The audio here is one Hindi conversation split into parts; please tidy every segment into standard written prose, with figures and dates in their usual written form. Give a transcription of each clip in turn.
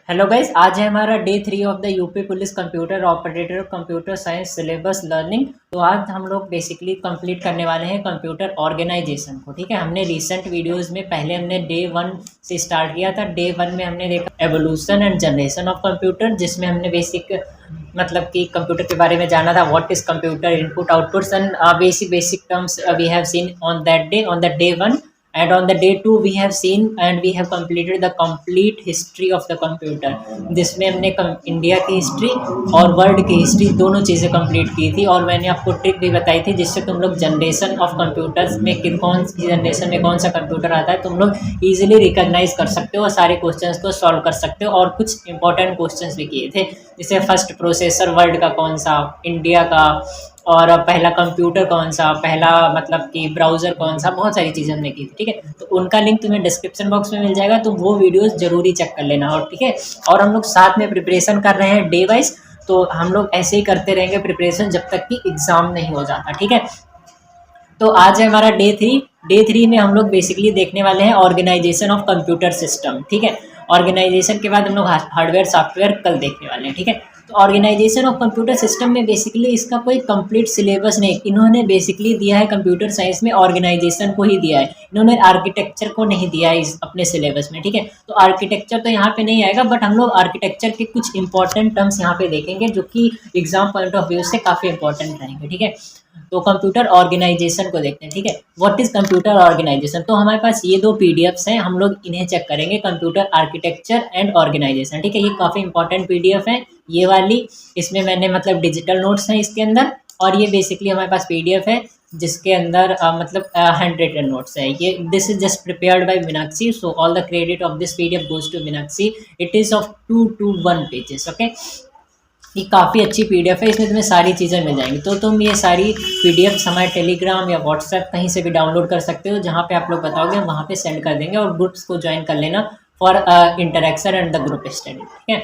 हेलो गाइस, आज है हमारा day 3 of the UP police computer operator computer science syllabus learning. तो आज हम लोग बेसिकली कंप्लीट करने वाले हैं कंप्यूटर ऑर्गेनाइजेशन को। ठीक है, हमने रिसेंट वीडियोस में पहले हमने डे 1 से स्टार्ट किया था। डे 1 में हमने देखा evolution and generation of computer, जिसमें हमने बेसिक मतलब कि कंप्यूटर के बारे में जाना था। What is computer, input outputs and basic terms we have seen on that day, on the day 1। And on the day 2 we have seen and we have completed the complete history of the computer, जिसमें हमने इंडिया की हिस्ट्री और वर्ल्ड की हिस्ट्री दोनों चीज़ें कंप्लीट की थी। और मैंने आपको ट्रिक भी बताई थी जिससे तुम लोग जनरेशन ऑफ कंप्यूटर्स में कौन सी जनरेशन में कौन सा कंप्यूटर आता है तुम लोग इजीली रिकॉग्नाइज कर सकते हो और सारे क्वेश्चंस को सॉल्व कर सकते हो। और कुछ इंपॉर्टेंट क्वेश्चंस भी किए थे, जैसे फर्स्ट प्रोसेसर वर्ल्ड का कौन सा, इंडिया का, और पहला कंप्यूटर कौन सा, पहला मतलब कि ब्राउज़र कौन सा, बहुत सारी चीज़ें हमने की थी। ठीक है, तो उनका लिंक तुम्हें डिस्क्रिप्शन बॉक्स में मिल जाएगा, तो वो वीडियोस जरूरी चेक कर लेना। और ठीक है, और हम लोग साथ में प्रिपरेशन कर रहे हैं डे वाइज, तो हम लोग ऐसे ही करते रहेंगे प्रिपरेशन जब तक कि एग्ज़ाम नहीं हो जाता। ठीक है, तो आज है हमारा डे 3। डे 3 में हम लोग बेसिकली देखने वाले हैं ऑर्गेनाइजेशन ऑफ कंप्यूटर सिस्टम। ठीक है, ऑर्गेनाइजेशन के बाद हम लोग हार्डवेयर सॉफ्टवेयर कल देखने वाले हैं। ठीक है, तो ऑर्गेनाइजेशन ऑफ कंप्यूटर सिस्टम में बेसिकली इसका कोई कंप्लीट सिलेबस नहीं, इन्होंने बेसिकली दिया है कंप्यूटर साइंस में ऑर्गेनाइजेशन को ही दिया है, इन्होंने आर्किटेक्चर को नहीं दिया है इस अपने सिलेबस में। ठीक है, तो आर्किटेक्चर तो यहाँ पे नहीं आएगा, बट हम लोग आर्किटेक्चर के कुछ इंपॉर्टेंट टर्म्स यहाँ पे देखेंगे जो कि एग्जाम पॉइंट ऑफ व्यू से काफ़ी इंपॉर्टेंट रहेंगे। ठीक है, तो कंप्यूटर ऑर्गेनाइजेशन को देखते हैं। ठीक है, व्हाट इज कंप्यूटर ऑर्गेनाइजेशन। तो हमारे पास ये दो पीडीएफ्स हैं, हम लोग इन्हें चेक करेंगे, कंप्यूटर आर्किटेक्चर एंड ऑर्गेनाइजेशन। ठीक है, ये काफ़ी इंपॉर्टेंट पीडीएफ है ये वाली, इसमें मैंने मतलब डिजिटल नोट्स हैं इसके अंदर, और ये बेसिकली हमारे पास पीडीएफ है जिसके अंदर मतलब हैंड रिटन नोट्स है। ये this is just prepared by Meenakshi, so all the credit of this PDF goes to Meenakshi. It is of 2 to 1 pages. Okay, ये काफ़ी अच्छी पीडीएफ है, इसमें तुम्हें सारी चीज़ें मिल जाएंगी। तो तुम ये सारी पीडीएफ हमारे टेलीग्राम या व्हाट्सएप कहीं से भी डाउनलोड कर सकते हो, जहाँ पे आप लोग बताओगे वहाँ पे सेंड कर देंगे, और ग्रुप्स को ज्वाइन कर लेना for interaction and the group study. ठीक है,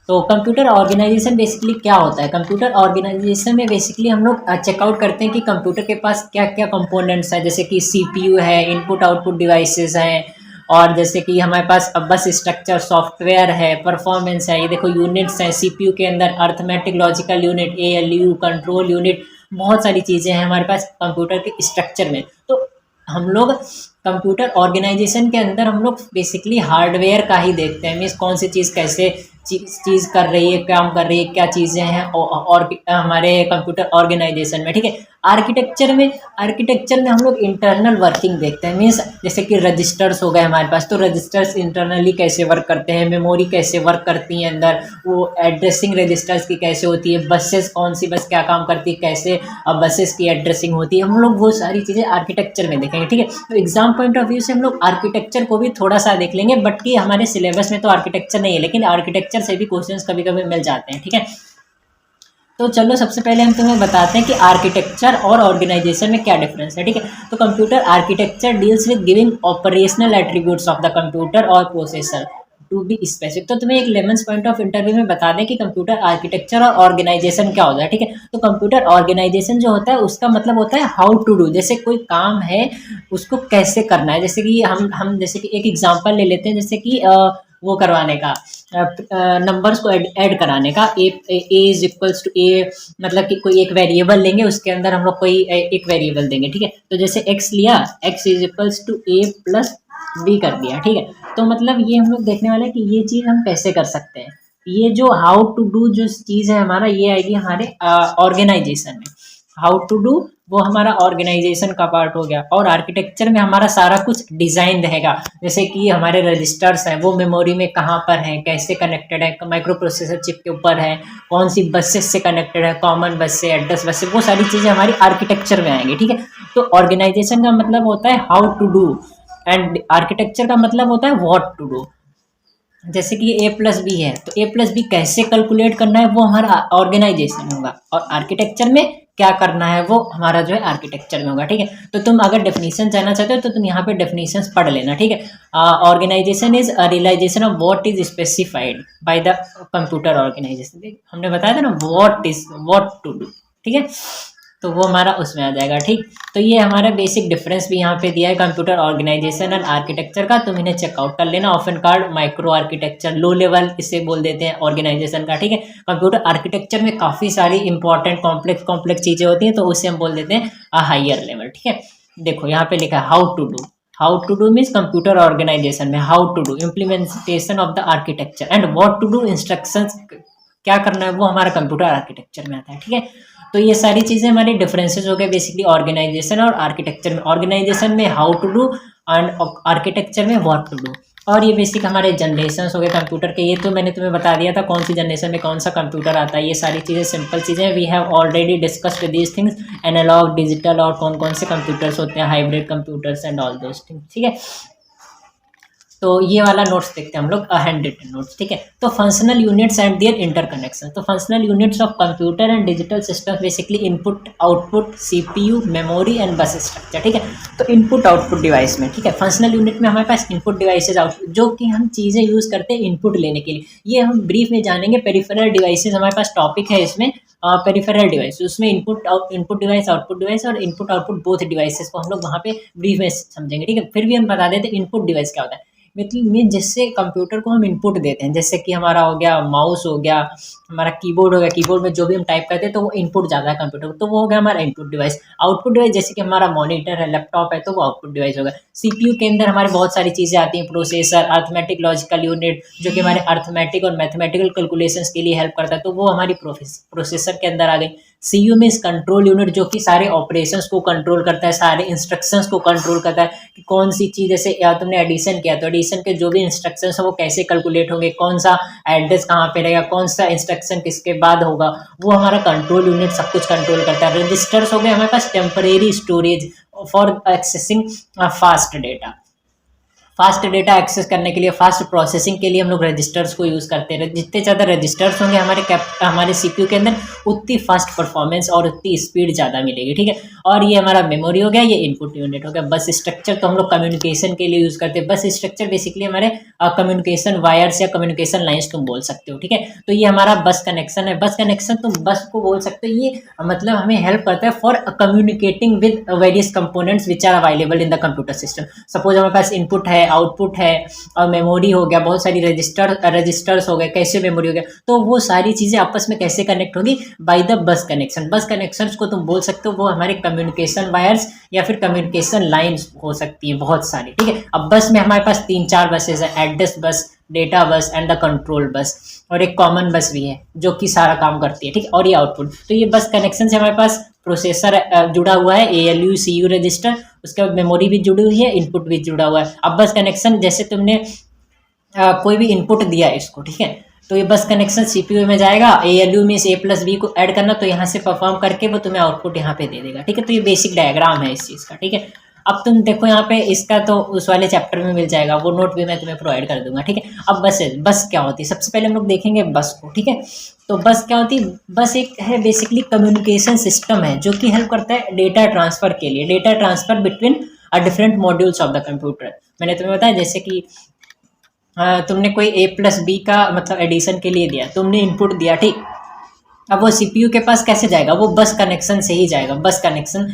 तो कंप्यूटर ऑर्गेनाइजेशन बेसिकली क्या होता है। कंप्यूटर ऑर्गेनाइजेशन में बेसिकली हम लोग चेकआउट करते हैं कि कंप्यूटर के पास क्या क्या कंपोनेंट्स हैं, जैसे कि सीपीयू है, इनपुट आउटपुट डिवाइसेस हैं, और जैसे कि हमारे पास बस स्ट्रक्चर सॉफ्टवेयर है, परफॉर्मेंस है, ये देखो यूनिट्स हैं सीपीयू के अंदर, arithmetic logical unit, ALU, control unit, बहुत सारी चीज़ें हैं हमारे पास कंप्यूटर के स्ट्रक्चर में। तो हम लोग कंप्यूटर ऑर्गेनाइजेशन के अंदर हम लोग बेसिकली हार्डवेयर का ही देखते हैं, मीन्स कौन सी चीज़ कैसे चीज़ कर रही है, काम कर रही है, क्या चीज़ें हैं और हमारे कंप्यूटर ऑर्गेनाइजेशन में। ठीक है, आर्किटेक्चर में हम लोग इंटरनल वर्किंग देखते हैं, मीन्स जैसे कि रजिस्टर्स हो गए हमारे पास, तो रजिस्टर्स इंटरनली कैसे वर्क करते हैं, मेमोरी कैसे वर्क करती है अंदर, वो एड्रेसिंग रजिस्टर्स की कैसे होती है, बसेस कौन सी बस क्या काम करती है, कैसे बसेस की एड्रेसिंग होती है, हम लोग वो सारी चीज़ें आर्किटेक्चर में देखेंगे। ठीक है, तो एग्जाम पॉइंट ऑफ व्यू से हम लोग आर्किटेक्चर को भी थोड़ा सा देख लेंगे, बट कि हमारे सिलेबस में तो आर्किटेक्चर नहीं है, लेकिन आर्किटेक्चर से भी क्वेश्चंस कभी कभी मिल जाते हैं। ठीक है, तो चलो सबसे पहले हम तुम्हें बताते हैं कि आर्किटेक्चर और ऑर्गेनाइजेशन में क्या डिफरेंस है। ठीक है, तो computer architecture deals with giving operational attributes of the computer और प्रोसेसर टू बी स्पेसिफिक। तो तुम्हें एक लेमन्स पॉइंट ऑफ इंटरव्यू में बता दें कि कंप्यूटर आर्किटेक्चर और ऑर्गेनाइजेशन क्या होता है। ठीक है, तो कंप्यूटर ऑर्गेनाइजेशन जो होता है उसका मतलब होता है हाउ टू डू, जैसे कोई काम है उसको कैसे करना है। जैसे कि हम जैसे कि एक एग्जांपल ले लेते हैं, जैसे कि वो करवाने का, नंबर्स को ऐड कराने का, ए इज इक्वल्स टू ए, मतलब कि कोई एक वेरिएबल लेंगे, उसके अंदर हम लोग कोई एक वेरिएबल देंगे। ठीक है, तो जैसे x लिया, x is equals to A plus B कर दिया। ठीक है, तो मतलब ये हम लोग देखने वाले हैं कि ये चीज़ हम कैसे कर सकते हैं। ये जो हाउ टू डू जो चीज़ है हमारा, ये आएगी हमारे ऑर्गेनाइजेशन में। हाउ टू डू वो हमारा ऑर्गेनाइजेशन का पार्ट हो गया, और आर्किटेक्चर में हमारा सारा कुछ डिज़ाइन रहेगा, जैसे कि हमारे रजिस्टर्स हैं वो मेमोरी में कहाँ पर हैं, कैसे कनेक्टेड है, माइक्रो प्रोसेसर चिप के ऊपर है, कौन सी बसेस से कनेक्टेड है, कॉमन बस से, एड्रेस बस से, वो सारी चीज़ें हमारी आर्किटेक्चर में आएंगी। ठीक है, तो ऑर्गेनाइजेशन का मतलब होता है how to do, and architecture का मतलब होता है व्हाट टू डू। जैसे कि ए प्लस बी है, तो ए प्लस बी कैसे कैलकुलेट करना है वो हमारा ऑर्गेनाइजेशन होगा, और आर्किटेक्चर में क्या करना है वो हमारा जो है आर्किटेक्चर में होगा। ठीक है, तो तुम अगर डेफिनेशन जानना चाहते हो तो तुम यहाँ पे डेफिनेशंस पढ़ लेना। ठीक है, organisation is a realisation of what is specified by the computer organisation. हमने बताया था ना व्हाट टू डू। ठीक है, तो वो हमारा उसमें आ जाएगा। ठीक, तो ये हमारा बेसिक डिफरेंस भी यहाँ पे दिया है कंप्यूटर ऑर्गेनाइजेशन एंड आर्किटेक्चर का, तुम इन्हें चेकआउट कर लेना। Often card micro architecture low level इसे बोल देते हैं ऑर्गेनाइजेशन का। ठीक है, कंप्यूटर आर्किटेक्चर में काफ़ी सारी इंपॉर्टेंट कॉम्प्लेक्स चीज़ें होती हैं, तो उसे हम बोल देते हैं हायर लेवल। ठीक है, देखो यहाँ पे लिखा है how to do means computer organisation में how to do implementation of the architecture and what to do instructions, क्या करना है वो हमारा कंप्यूटर आर्किटेक्चर में आता है। ठीक है, तो ये सारी चीज़ें हमारी डिफरेंसेस हो गए बेसिकली ऑर्गेनाइजेशन और आर्किटेक्चर में। ऑर्गेनाइजेशन में how to do and architecture में व्हाट टू डू। और ये बेसिक हमारे जनरेशन हो गए कंप्यूटर के, ये तो मैंने तुम्हें बता दिया था कौन सी जनरेशन में कौन सा कंप्यूटर आता है। ये सारी चीज़ें सिंपल चीज़ें we have already discussed these things, analogue digital और कौन कौन से कंप्यूटर्स होते हैं, hybrid computers and all those things. ठीक है, तो ये वाला नोट्स देखते हैं हम लोग, हैंड रिटन नोट्स। ठीक है, तो functional units and their interconnection. तो functional units of computer and digital system basically input output CPU memory and bus structure. ठीक है, तो इनपुट आउटपुट डिवाइस में, ठीक है, फंक्शनल यूनिट में हमारे पास इनपुट डिवाइसेज आउटपुट, जो कि हम चीज़ें यूज़ करते हैं इनपुट लेने के लिए, ये हम ब्रीफ में जानेंगे। पेरिफेरल डिवाइसेज हमारे पास टॉपिक है इसमें, पेरिफेरल डिवाइस, उसमें इनपुट डिवाइस आउटपुट डिवाइस और इनपुट आउटपुट बोथ डिवाइसेस को हम लोग वहाँ पे ब्रीफ में समझेंगे। ठीक है, फिर भी हम बता देते हैं इनपुट डिवाइस क्या होता है। मतलब मीन जिससे कंप्यूटर को हम इनपुट देते हैं, जैसे कि हमारा हो गया माउस हो गया, हमारा कीबोर्ड हो गया, कीबोर्ड में जो भी हम टाइप करते हैं तो वो इनपुट जाता है कंप्यूटर को, तो वो हो गया हमारा इनपुट डिवाइस। आउटपुट डिवाइस जैसे कि हमारा मॉनिटर है, लैपटॉप है, तो वो आउटपुट डिवाइस होगा। सीपीयू के अंदर हमारे बहुत सारी चीज़ें आती हैं, प्रोसेसर, अर्थमेटिक लॉजिकल यूनिट जो कि हमारे अर्थमेटिक और मैथमेटिकल कैलकुलेशंस के लिए हेल्प करता है, तो वो हमारी प्रोसेसर के अंदर आ गई। सीयू मीन्स कंट्रोल यूनिट, जो कि सारे ऑपरेशंस को कंट्रोल करता है, सारे इंस्ट्रक्शंस को कंट्रोल करता है कि कौन सी चीज़, जैसे या तुमने एडिशन किया तो एडिशन के जो भी इंस्ट्रक्शंस है वो कैसे कैलकुलेट होंगे, कौन सा एड्रेस कहाँ पे रहेगा, कौन सा इंस्ट्रक्शन किसके बाद होगा, वो हमारा कंट्रोल यूनिट सब कुछ कंट्रोल करता है। रजिस्टर्स हो गए हमारे पास temporary storage for accessing fast data, fast data access करने के लिए, फास्ट प्रोसेसिंग के लिए हम लोग रजिस्टर्स को यूज़ करते हैं। जितने ज़्यादा रजिस्टर्स होंगे हमारे सीपीयू के अंदर, उतनी फास्ट परफॉर्मेंस और उतनी स्पीड ज़्यादा मिलेगी। ठीक है, और ये हमारा मेमोरी हो गया, ये इनपुट यूनिट हो गया। बस स्ट्रक्चर तो हम लोग कम्युनिकेशन के लिए यूज़ करते हैं। बस स्ट्रक्चर बेसिकली हमारे कम्युनिकेशन वायर्स या कम्युनिकेशन लाइन्स तुम बोल सकते हो। ठीक है, तो ये हमारा बस कनेक्शन है। बस कनेक्शन तुम बस को बोल सकते हो, ये मतलब हमें हेल्प करता है for communicating with various components which are available in the computer system. Suppose हमारे पास इनपुट है, आउटपुट है और मेमोरी हो गया, बहुत सारी रजिस्टर्स हो गए, कैसे मेमोरी हो गया, तो वो सारी चीज़ें आपस में कैसे कनेक्ट होगी, बाय द बस कनेक्शन। बस कनेक्शंस को तुम बोल सकते हो वो हमारे कम्युनिकेशन वायर्स या फिर कम्युनिकेशन लाइंस हो सकती है बहुत सारी। ठीक है, अब बस में हमारे पास 3-4 बसेज है, address bus, data bus and the control bus, और एक कॉमन बस भी है जो कि सारा काम करती है। ठीक है, और ये आउटपुट, तो ये बस कनेक्शन से हमारे पास प्रोसेसर जुड़ा हुआ है, ALU CU रजिस्टर, उसके बाद मेमोरी भी जुड़ी हुई है, इनपुट भी जुड़ा हुआ है। अब बस कनेक्शन जैसे तुमने कोई भी इनपुट दिया इसको, ठीक है, तो ये बस कनेक्शन CPU में जाएगा, ALU में से A+B को ऐड करना, तो यहाँ से परफॉर्म करके वो तुम्हें आउटपुट यहाँ पे दे देगा। ठीक है, तो ये बेसिक डायग्राम है इस चीज़ का। ठीक है, अब तुम देखो यहाँ पे इसका तो उस वाले चैप्टर में मिल जाएगा, वो नोट भी मैं तुम्हें प्रोवाइड कर दूंगा। ठीक है, अब बस क्या होती है, सबसे पहले हम लोग देखेंगे बस को। ठीक है, तो बस क्या होती है, बस एक है बेसिकली कम्युनिकेशन सिस्टम है जो कि हेल्प करता है डेटा ट्रांसफर के लिए, data transfer between different modules of the computer. मैंने तुम्हें बताया जैसे कि तुमने कोई A+B का मतलब एडिशन के लिए दिया, तुमने इनपुट दिया, ठीक, अब वो सीपीयू के पास कैसे जाएगा, वो बस कनेक्शन से ही जाएगा। बस कनेक्शन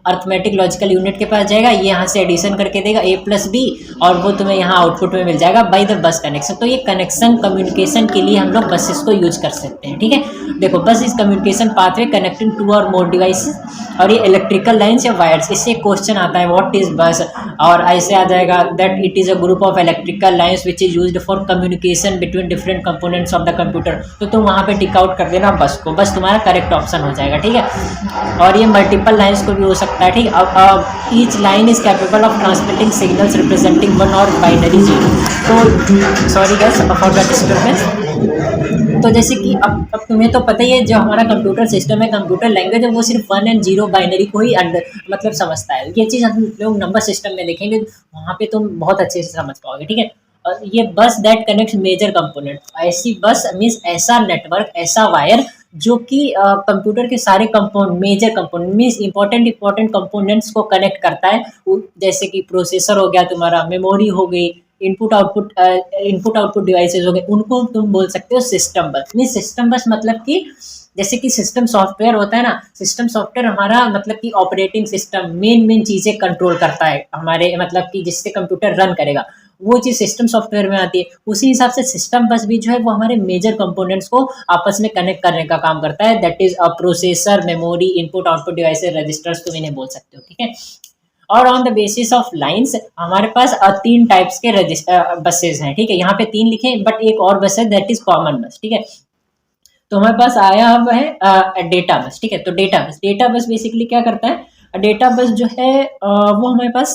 अर्थमेटिक लॉजिकल यूनिट के पास जाएगा, ये यहाँ से एडिशन करके देगा A+B, और वो तुम्हें यहाँ आउटपुट में मिल जाएगा बाय द बस कनेक्शन। तो ये कनेक्शन कम्युनिकेशन के लिए हम लोग बसेस को यूज कर सकते हैं। ठीक है, देखो बस इस कम्युनिकेशन पाथवे कनेक्टिंग 2 और मोर डिवाइसेस, और ये इलेक्ट्रिकल लाइन्स या वायर्स। इससे क्वेश्चन आता है व्हाट इज बस, और ऐसे आ जाएगा that it is a group of electrical lines which is used for communication between different components of the computer. तो तुम वहाँ पे टिक आउट कर देना बस को, बस तुम्हारा करेक्ट ऑप्शन हो जाएगा। ठीक है, और ये मल्टीपल लाइन्स को भी हो सकता है। ठीक है, अब each line is capable of transmitting signals representing 1 और बाइनरी 0। तो sorry guys for the disturbance. तो जैसे कि अब तुम्हें तो पता ही है, जो हमारा कंप्यूटर सिस्टम है, कंप्यूटर लैंग्वेज है, वो सिर्फ 1 और 0 बाइनरी को ही मतलब समझता है। ये चीज़ हम लोग नंबर सिस्टम में देखेंगे, वहाँ पे तुम बहुत अच्छे से समझ पाओगे। ठीक है, ये बस दैट कनेक्ट्स मेजर कंपोनेंट, ऐसी बस मीन्स ऐसा नेटवर्क, ऐसा वायर जो कि कंप्यूटर के सारे major component means important components को कनेक्ट करता है। जैसे कि प्रोसेसर हो गया तुम्हारा, मेमोरी हो गई, इनपुट आउटपुट डिवाइसेस हो गए, उनको तुम बोल सकते हो सिस्टम बस। मीन्स सिस्टम बस मतलब कि जैसे कि सिस्टम सॉफ्टवेयर होता है ना, सिस्टम सॉफ्टवेयर हमारा मतलब कि ऑपरेटिंग सिस्टम मेन चीज़ें कंट्रोल करता है हमारे, मतलब कि जिससे कंप्यूटर रन करेगा, वो चीज़ सिस्टम सॉफ्टवेयर में आती है। उसी हिसाब से सिस्टम बस भी जो है वो हमारे मेजर कंपोनेंट्स को आपस में कनेक्ट करने का काम करता है। That is a processor, memory, input output devices, registers, तुम इन्हें बोल सकते हो, ठीक है। और on the basis of lines हमारे पास 3 टाइप्स के बसेस हैं, ठीक है। यहाँ पे 3 लिखे, बट एक और बस है दैट इज कॉमन बस, ठीक है। तो हमारे पास आया अब है डेटा बस, ठीक है। तो डेटा बस बेसिकली क्या करता है, डेटा बस जो है वो हमारे पास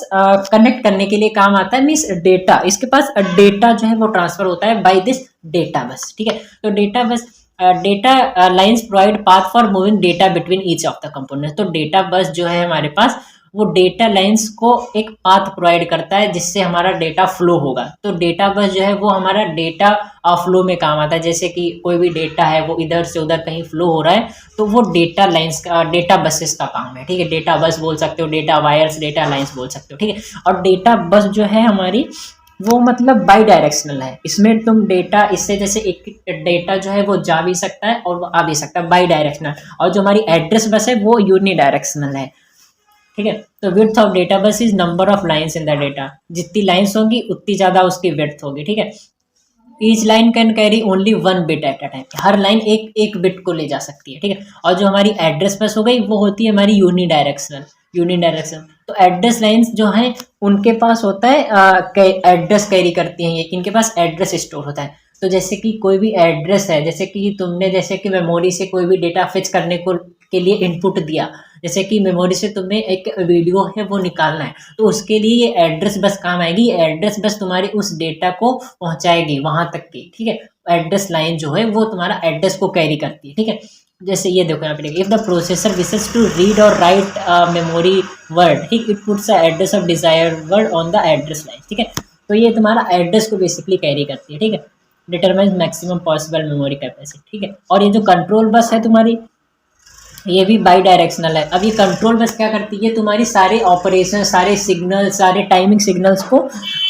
कनेक्ट करने के लिए काम आता है। मीन्स डेटा, इसके पास डेटा जो है वो ट्रांसफर होता है बाय दिस डेटा बस, ठीक है। तो data bus, data lines provide path for moving data between each of the component. तो डेटा बस जो है हमारे पास वो डेटा लाइंस को एक पाथ प्रोवाइड करता है जिससे हमारा डेटा फ्लो होगा। तो डेटा बस जो है वो हमारा डेटा फ्लो में काम आता है। जैसे कि कोई भी डेटा है वो इधर से उधर कहीं फ्लो हो रहा है, तो वो डेटा लाइंस का, डेटा बसेस का काम है, ठीक है। डेटा बस बोल सकते हो, डेटा वायर्स, डेटा लाइंस बोल सकते हो, ठीक है। और डेटा बस जो है हमारी वो मतलब बाई डायरेक्शनल है। इसमें तुम डेटा, इससे जैसे एक डेटा जो है वो जा भी सकता है और वो आ भी सकता है, बाई डायरेक्शनल। और जो हमारी एड्रेस बस है वो यूनि डायरेक्शनल है, ठीक है। तो width of data bus is number of lines in the data. जितनी लाइंस होगी उतनी ज्यादा उसकी विड्थ होगी, ठीक है। Each line can carry only 1 bit at a time. Her line एक बिट को ले जा सकती है, ठीक है। और जो हमारी एड्रेस बस हो गई वो होती है हमारी यूनिडायरेक्शनल। तो एड्रेस लाइंस जो हैं उनके पास होता है एड्रेस कैरी करती हैं, ये इनके पास एड्रेस स्टोर होता है। तो जैसे कि कोई भी एड्रेस है, जैसे कि तुमने जैसे कि मेमोरी से कोई भी डेटा फिच करने को के लिए इनपुट दिया, जैसे कि मेमोरी से तुम्हें एक वीडियो है वो निकालना है, तो उसके लिए ये एड्रेस बस काम आएगी। एड्रेस बस तुम्हारी उस डेटा को पहुंचाएगी वहां तक की, ठीक है। एड्रेस लाइन जो है वो तुम्हारा एड्रेस को कैरी करती है, ठीक है। जैसे ये देखो यहाँ पे देखिए, if the processor wishes to read or write memory word, ठीक, it puts the address of desired word on the address line, ठीक है। तो ये तुम्हारा एड्रेस को बेसिकली कैरी करती है, ठीक है। Determines maximum possible memory capacity, ठीक है। और ये जो कंट्रोल बस है तुम्हारी, ये भी बाई डायरेक्शनल है। अब ये कंट्रोल बस क्या करती है, तुम्हारी सारे ऑपरेशन, सारे सिग्नल, सारे टाइमिंग सिग्नल्स को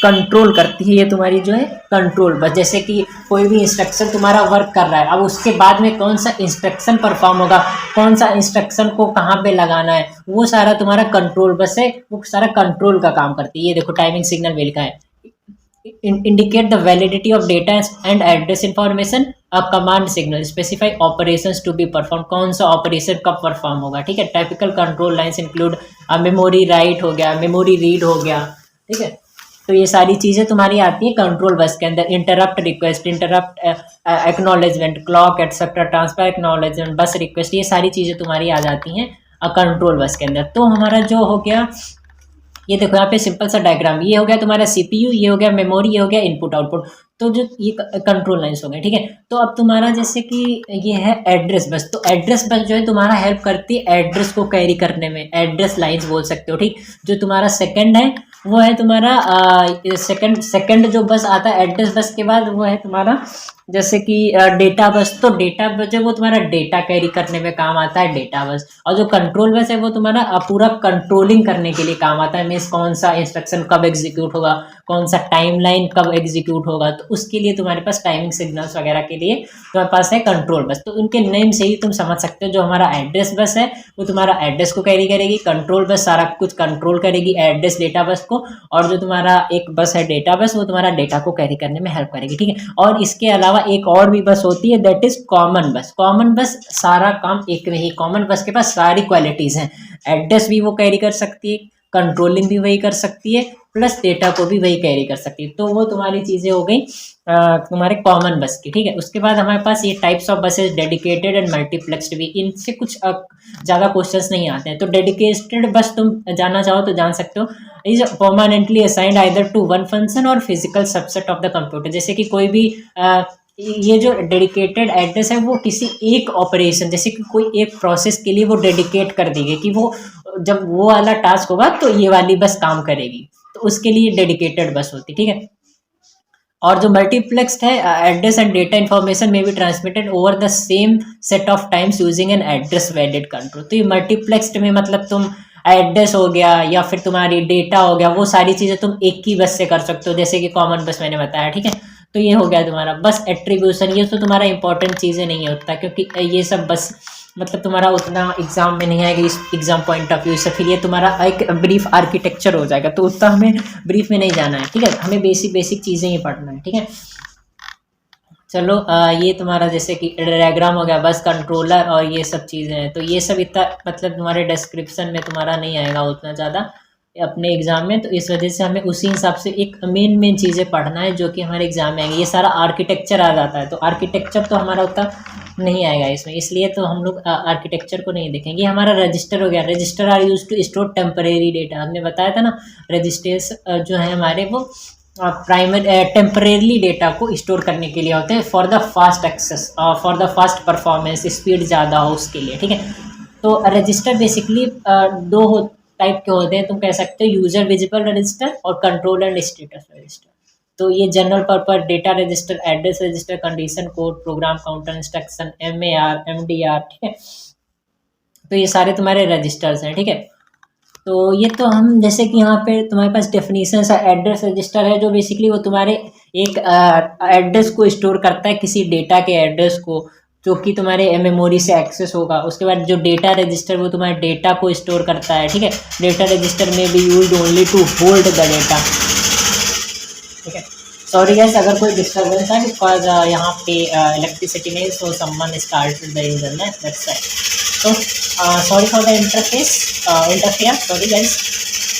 कंट्रोल करती है। ये तुम्हारी जो है कंट्रोल बस, जैसे कि कोई भी इंस्ट्रक्शन तुम्हारा वर्क कर रहा है, अब उसके बाद में कौन सा इंस्ट्रक्शन परफॉर्म होगा, कौन सा इंस्ट्रक्शन को कहाँ पे लगाना है, वो सारा तुम्हारा कंट्रोल बस है, वो सारा कंट्रोल का काम करती है। ये देखो टाइमिंग सिग्नल भी लिखा है, indicate the validity of data and address information, a command signal specify operations to be performed। कौन सा ऑपरेशन कब परफॉर्म होगा, ठीक है। Typical contour lines include memory write हो गया, मेमोरी रीड हो गया, ठीक है। तो ये सारी चीज़ें तुम्हारी आती है कंट्रोल बस के अंदर। Interrupt request, interrupt acknowledgement, clock etcetera, transfer acknowledgement, बस रिक्वेस्ट, ये सारी चीज़ें तुम्हारी आ जाती हैं कंट्रोल बस के अंदर। तो हमारा जो हो गया, ये देखो यहाँ पे सिंपल सा डायग्राम, ये हो गया तुम्हारा सीपीयू, ये हो गया मेमोरी, ये हो गया इनपुट आउटपुट। तो जो ये कंट्रोल लाइंस हो गए, ठीक है। तो अब तुम्हारा जैसे कि ये है एड्रेस बस, तो एड्रेस बस जो है तुम्हारा हेल्प करती है एड्रेस को कैरी करने में, एड्रेस लाइंस बोल सकते हो, ठीक। जो तुम्हारा सेकंड है वो है तुम्हारा सेकंड जो बस आता है एड्रेस बस के बाद, वो है तुम्हारा जैसे कि डेटा बस। तो डेटा बस जो वो तुम्हारा डेटा कैरी करने में काम आता है, डेटा बस। और जो कंट्रोल बस है वो तुम्हारा पूरा कंट्रोलिंग करने के लिए काम आता है। मीन्स कौन सा इंस्ट्रक्शन कब एग्जीक्यूट होगा, कौन सा टाइमलाइन कब एग्जीक्यूट होगा, तो उसके लिए तुम्हारे पास टाइमिंग सिग्नल्स वगैरह के लिए तुम्हारे पास है कंट्रोल बस। तो उनके नेम से ही तुम समझ सकते हो, जो हमारा एड्रेस बस है वो तुम्हारा एड्रेस को कैरी करेगी, कंट्रोल बस सारा कुछ कंट्रोल करेगी एड्रेस डेटा बस को, और जो तुम्हारा एक बस है डेटा बस वो तुम्हारा डेटा को कैरी करने में हेल्प करेगी, ठीक है। और इसके अलावा एक और भी बस होती है दैट इज कॉमन बस। कॉमन बस सारा काम एक में ही, कॉमन बस के पास सारी क्वालिटीज हैं, एड्रेस भी वो कैरी कर सकती है, कंट्रोलिंग भी वही कर सकती है, प्लस डेटा को भी वही कैरी कर सकती है। तो वो तुम्हारी चीज़ें हो गई तुम्हारे कॉमन बस की, ठीक है। उसके बाद हमारे पास ये types of buses dedicated and multiplexed भी, इनसे कुछ ज़्यादा क्वेश्चंस नहीं आते हैं। तो डेडिकेटेड बस तुम जानना चाहो तो जान सकते हो, is permanently assigned either to one function और physical subset of the computer. जैसे कि कोई भी ये जो डेडिकेटेड एड्रेस है वो किसी एक ऑपरेशन, जैसे कि कोई एक प्रोसेस के लिए वो डेडिकेट कर दी गई कि वो जब वो वाला टास्क होगा तो ये वाली बस काम करेगी, तो उसके लिए डेडिकेटेड बस होती, ठीक है। और जो मल्टीप्लेक्स्ड है, एड्रेस एंड डेटा इन्फॉर्मेशन में be transmitted over the same set of times using an address वेडेड control. तो ये मल्टीप्लेक्स्ड में मतलब तुम एड्रेस हो गया या फिर तुम्हारी डेटा हो गया, वो सारी चीज़ें तुम एक ही बस से कर सकते हो, जैसे कि कॉमन बस मैंने बताया, ठीक है। तो ये हो गया तुम्हारा बस एट्रीब्यूशन। ये तो तुम्हारा इंपॉर्टेंट चीज़ें नहीं है उतना, क्योंकि ये सब बस मतलब तुम्हारा उतना एग्जाम में नहीं आएगा इस एग्जाम पॉइंट ऑफ व्यू से। फिर ये तुम्हारा एक ब्रीफ आर्किटेक्चर हो जाएगा, तो उतना हमें ब्रीफ में नहीं जाना है, ठीक है। हमें बेसिक बेसिक चीज़ें ही पढ़ना है, ठीक है। चलो ये तुम्हारा जैसे कि डायग्राम हो गया, बस कंट्रोलर और ये सब चीज़ें हैं। तो ये सब इतना मतलब तुम्हारे डिस्क्रिप्शन में तुम्हारा नहीं आएगा उतना ज़्यादा अपने एग्जाम में, तो इस वजह से हमें उसी हिसाब से एक मेन चीज़ें पढ़ना है जो कि हमारे एग्जाम में आएंगे। ये सारा आर्किटेक्चर आ जाता है, तो आर्किटेक्चर तो हमारा उतना नहीं आएगा इसमें, इसलिए तो हम लोग आर्किटेक्चर को नहीं देखेंगे। हमारा रजिस्टर हो गया। Register are use to store temporary data, हमने बताया था ना। रजिस्टर्स जो है हमारे वो प्राइमरी टेम्परेरी डेटा को स्टोर करने के लिए होते हैं, for the fast access, for the fast performance, speed ज़्यादा हो उसके लिए, ठीक है। तो रजिस्टर बेसिकली दो टाइप के होते हैं, तुम कह सकते हो यूजर विजिबल रजिस्टर और कंट्रोल एंड स्टेटस रजिस्टर। तो ये general purpose data register, address register, condition code, program counter, instruction, MAR, MDR, ठीक है। तो ये सारे तुम्हारे रजिस्टर्स हैं, ठीक है। तो ये तो हम जैसे कि यहाँ पे तुम्हारे पास डेफिनेशन है। एड्रेस रजिस्टर है जो बेसिकली वो तुम्हारे एक एड्रेस को स्टोर करता है, किसी डेटा के एड्रेस को, जो कि तुम्हारे मेमोरी से एक्सेस होगा। उसके बाद जो डेटा रजिस्टर वो तुम्हारे डेटा को स्टोर करता है, ठीक है। डेटा रजिस्टर में be used only to hold the data, ठीक है। सॉरी गाइस अगर कोई डिस्टर्बेंस है, बिकॉज यहाँ पे इलेक्ट्रिसिटी नहीं, so someone started the internet, that's why. तो sorry for the interfere, sorry guys.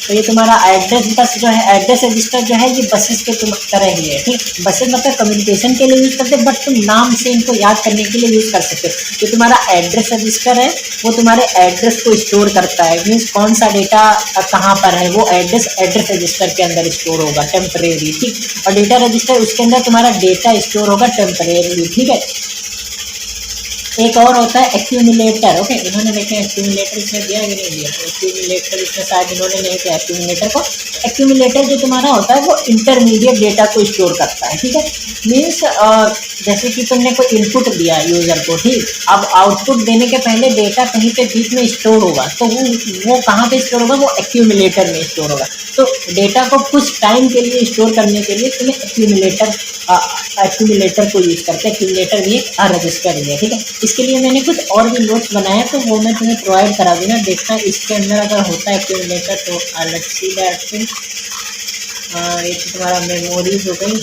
तो ये तुम्हारा एड्रेस बस जो है, एड्रेस रजिस्टर जो है ये बसेस के तुम तरह ही है, ठीक। बसेस मतलब कम्युनिकेशन के लिए यूज़ करते हैं, बट तुम नाम से इनको याद करने के लिए यूज़ कर सकते हो। जो तुम्हारा एड्रेस रजिस्टर है वो तुम्हारे एड्रेस को स्टोर करता है, मीन्स कौन सा डेटा कहाँ पर है वो एड्रेस रजिस्टर के अंदर स्टोर होगा टेम्परेरी, ठीक। और डेटा रजिस्टर उसके अंदर तुम्हारा डेटा स्टोर होगा टेम्परेरी, ठीक है। एक और होता है एक्यूमुलेटर, ओके। इन्होंने देखे एक्यूमुलेटर इसमें दिया कि नहीं दिया, एक्यूमुलेटर इसमें शायद इन्होंने नहीं किया एक्यूमुलेटर को। एक्यूमुलेटर जो तुम्हारा होता है वो इंटरमीडिएट डेटा को स्टोर करता है, ठीक है। मीन्स जैसे कि तुमने कोई इनपुट दिया यूज़र को, ठीक। अब आउटपुट देने के पहले डेटा कहीं पे बीच में स्टोर होगा, तो वो कहाँ पे स्टोर होगा, वो एक्यूमुलेटर में स्टोर होगा। तो डेटा को कुछ टाइम के लिए स्टोर करने के लिए तुम्हें एक्यूमुलेटर को यूज़ करते हैं। एक्यूमुलेटर भी एक रजिस्टर ही है, ठीक है। इसके लिए मैंने कुछ और भी नोट्स बनाए तो वो मैं तुम्हें प्रोवाइड करा दूंगा, देखना इसके अंदर अगर होता है एक्यूमुलेटर तो लेट्स सी दैट थिंग। ये तो तुम्हारा मेमोरीज हो गई,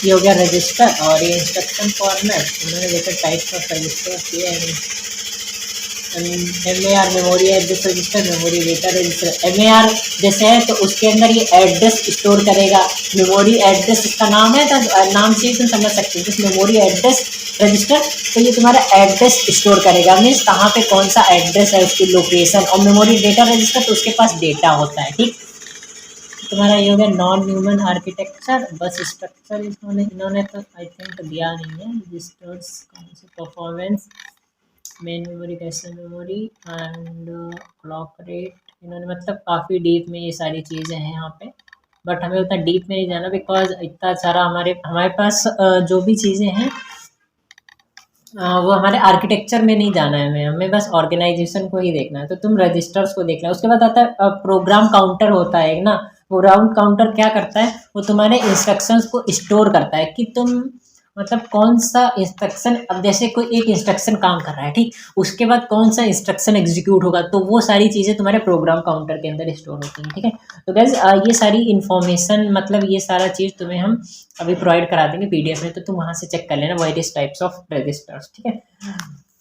ये हो गया रजिस्टर, और ये इंस्ट्रक्शन फॉर्मेट उन्होंने देखा टाइप्स ऑफ रजिस्टर किया है। MAR memory address register, memory data register. MAR जैसे है तो उसके अंदर ये एड्रेस स्टोर करेगा, मेमोरी एड्रेस इसका नाम है, तो नाम से ही तुम समझ सकते हो। जिस मेमोरी एड्रेस रजिस्टर तो ये तुम्हारा एड्रेस स्टोर करेगा, मीन्स कहाँ पे कौन सा एड्रेस है उसकी लोकेशन। और मेमोरी डेटा रजिस्टर तो उसके पास डेटा होता है, ठीक। तुम्हारा ये हो गया नॉन ह्यूमन आर्किटेक्चर। बस स्ट्रक्चर इन्होंने तो आई थिंक दिया नहीं है। रजिस्टर्स कौन से, performance, main memory, cache memory and clock rate, इन्होंने मतलब काफ़ी डीप में ये सारी चीज़ें हैं यहाँ पे, बट हमें उतना डीप में नहीं जाना, बिकॉज इतना सारा हमारे पास जो भी चीज़ें हैं वो हमारे आर्किटेक्चर में नहीं जाना है, हमें बस ऑर्गेनाइजेशन को ही देखना है। तो तुम रजिस्टर्स को देखना है। उसके बाद आता है प्रोग्राम काउंटर होता है ना। प्रोग्राम काउंटर क्या करता है, वो तुम्हारे इंस्ट्रक्शंस को स्टोर करता है कि तुम मतलब कौन सा इंस्ट्रक्शन, अब जैसे कोई एक इंस्ट्रक्शन काम कर रहा है, ठीक, उसके बाद कौन सा इंस्ट्रक्शन एग्जीक्यूट होगा, तो वो सारी चीज़ें तुम्हारे प्रोग्राम काउंटर के अंदर स्टोर होती हैं, ठीक है। तो गाइस ये सारी इन्फॉर्मेशन मतलब ये सारा चीज़ तुम्हें हम अभी प्रोवाइड करा देंगे PDF में, तो तुम वहाँ से चेक कर लेना वेरियस टाइप्स ऑफ रजिस्टर्स, ठीक है।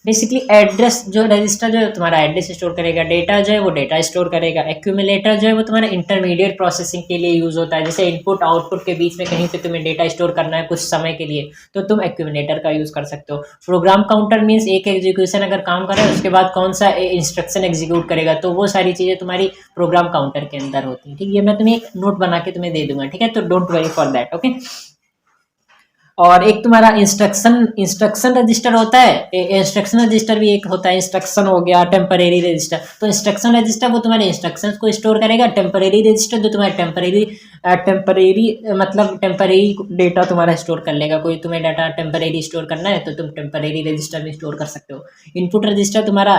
बेसिकली एड्रेस जो रजिस्टर जो है तुम्हारा एड्रेस स्टोर करेगा, डेटा जो है वो डेटा स्टोर करेगा। एक्यूमुलेटर जो है वो तुम्हारा इंटरमीडिएट प्रोसेसिंग के लिए यूज़ होता है, जैसे इनपुट आउटपुट के बीच में कहीं पे तुम्हें डेटा स्टोर करना है कुछ समय के लिए, तो तुम एक्यूमुलेटर का यूज़ कर सकते हो। प्रोग्राम काउंटर मीन्स एक एग्जीक्यूशन अगर काम करे उसके बाद कौन सा इंस्ट्रक्शन एग्जीक्यूट करेगा, तो वो सारी चीज़ें तुम्हारी प्रोग्राम काउंटर के अंदर होती हैं, ठीक। ये मैं तुम्हें एक नोट बना के तुम्हें दे दूंगा, ठीक है। तो don't worry for that, okay. और एक तुम्हारा इंस्ट्रक्शन रजिस्टर होता है। इंस्ट्रक्शन रजिस्टर भी एक होता है, इंस्ट्रक्शन हो गया, टेम्परेरी रजिस्टर। तो इंस्ट्रक्शन रजिस्टर वो तुम्हारे इंस्ट्रक्शंस को स्टोर करेगा। टेम्परेरी रजिस्टर जो तुम्हारे टेम्परेरी मतलब टेम्परेरी डेटा तुम्हारा स्टोर कर लेगा। कोई तुम्हें डाटा टेम्परेरी स्टोर करना है तो तुम टेम्परेरी रजिस्टर में स्टोर कर सकते हो। इनपुट रजिस्टर तुम्हारा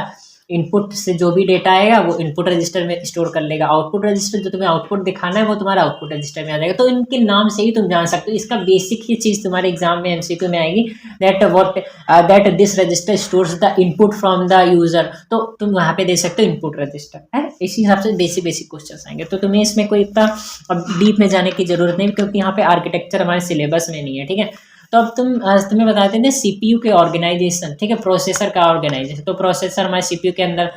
इनपुट से जो भी डेटा आएगा वो इनपुट रजिस्टर में स्टोर कर लेगा, आउटपुट रजिस्टर जो तुम्हें आउटपुट दिखाना है वो तुम्हारा आउटपुट रजिस्टर में आ जाएगा। तो इनके नाम से ही तुम जान सकते हो, इसका बेसिक ही चीज़ तुम्हारे एग्जाम में एमसीक्यू में आएगी, that this register stores the input from the user. तो तुम वहाँ पे दे सकते हो इनपुट रजिस्टर है, इसी हिसाब से बेसिक बेसिक क्वेश्चन आएंगे। तो तुम्हें इसमें कोई इतना अब डीप में जाने की जरूरत नहीं, क्योंकि यहाँ पे आर्किटेक्चर हमारे सिलेबस में नहीं है, ठीक है। तो अब तुम्हें बताते हैं सीपीयू के ऑर्गेनाइजेशन, ठीक है, प्रोसेसर का ऑर्गेनाइजेशन। तो प्रोसेसर हमारे सीपीयू के अंदर